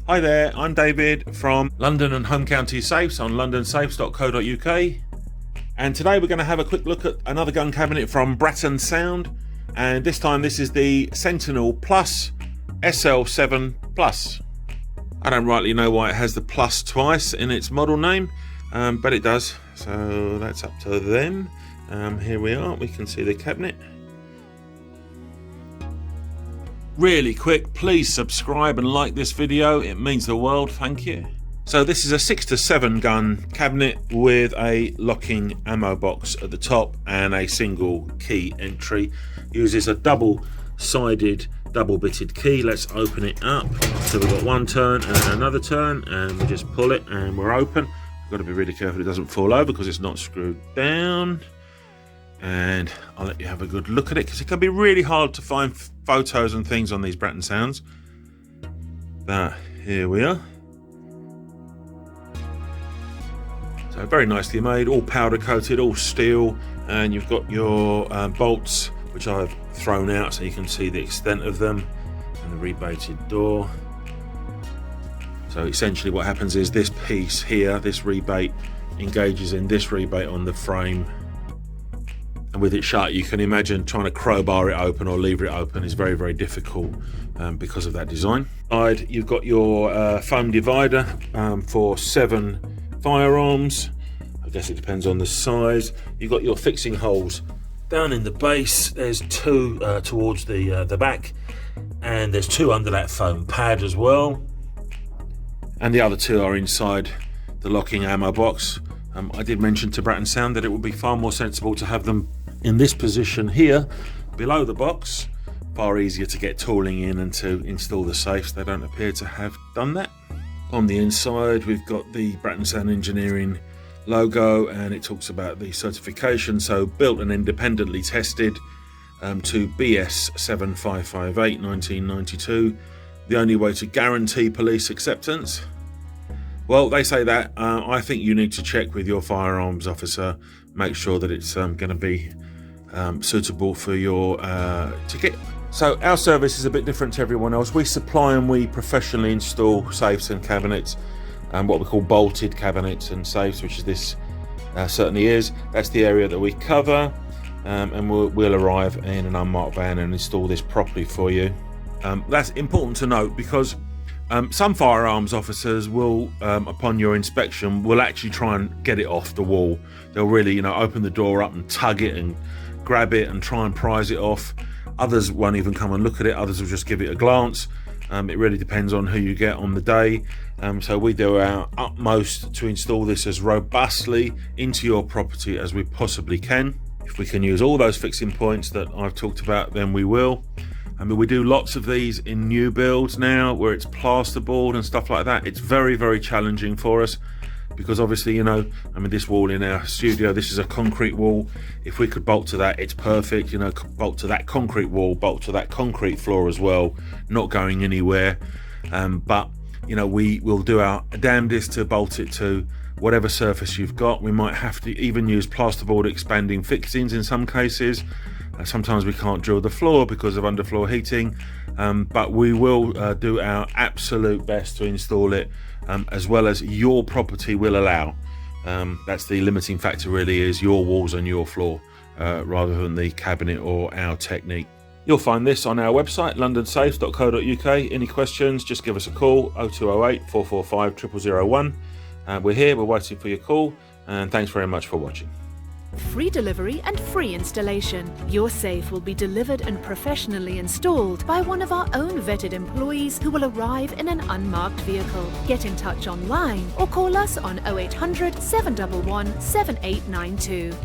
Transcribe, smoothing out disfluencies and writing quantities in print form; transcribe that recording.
Hi there, I'm David from London and Home County Safes on londonsafes.co.uk, and today we're going to have a quick look at another gun cabinet from Brattonsound, and this time this is the Sentinel Plus SL7 Plus. I don't rightly know why it has the plus twice in its model name, but it does, so that's up to them. Here we are, we can see the cabinet. Really quick, please subscribe and like this video, it means the world, thank you. So this is a 6 to 7 gun cabinet with a locking ammo box at the top and a single key entry. Uses a double-sided, double-bitted key. Let's open it up. So we've got one turn and then another turn, and we just pull it and we're open. We've got to be really careful it doesn't fall over because it's not screwed down. And I'll let you have a good look at it because it can be really hard to find photos and things on these Brattonsounds. But here we are. So very nicely made, all powder coated, all steel, and you've got your bolts, which I've thrown out so you can see the extent of them, and the rebated door. So essentially what happens is this piece here, this rebate, engages in this rebate on the frame. And with it shut, you can imagine trying to crowbar it open or lever it open is very, very difficult because of that design. You've got your foam divider for 7 firearms. I guess it depends on the size. You've got your fixing holes down in the base. There's 2 towards the back, and there's 2 under that foam pad as well. And the other 2 are inside the locking ammo box. I did mention to Brattonsound that it would be far more sensible to have them in this position here, below the box. Far easier to get tooling in and to install the safes. They don't appear to have done that. On the inside, we've got the Brattonsound Engineering logo, and it talks about the certification. So built and independently tested to BS 7558 1992. The only way to guarantee police acceptance. Well, they say that. I think you need to check with your firearms officer, make sure that it's going to be suitable for your ticket. So our service is a bit different to everyone else. We supply and we professionally install safes and cabinets, what we call bolted cabinets and safes, which is this certainly is. That's the area that we cover, and we'll arrive in an unmarked van and install this properly for you. That's important to note because some firearms officers will, upon your inspection, will actually try and get it off the wall. They'll really, open the door up and tug it and grab it and try and prise it off. Others won't even come and look at it. Others will just give it a glance. It really depends on who you get on the day. So we do our utmost to install this as robustly into your property as we possibly can. If we can use all those fixing points that I've talked about, then we will. I mean, we do lots of these in new builds now where it's plasterboard and stuff like that. It's very, very challenging for us because obviously, this wall in our studio, this is a concrete wall. If we could bolt to that, it's perfect. Bolt to that concrete wall, bolt to that concrete floor as well, not going anywhere. But we will do our damnedest to bolt it to whatever surface you've got. We might have to even use plasterboard expanding fixings in some cases. Sometimes we can't drill the floor because of underfloor heating, but we will do our absolute best to install it as well as your property will allow. That's the limiting factor, really, is your walls and your floor rather than the cabinet or our technique. You'll find this on our website, londonsafes.co.uk. Any questions, just give us a call, 0208 445 0001. We're here, we're waiting for your call, and thanks very much for watching. Free delivery and free installation. Your safe will be delivered and professionally installed by one of our own vetted employees who will arrive in an unmarked vehicle. Get in touch online or call us on 0800 711 7892.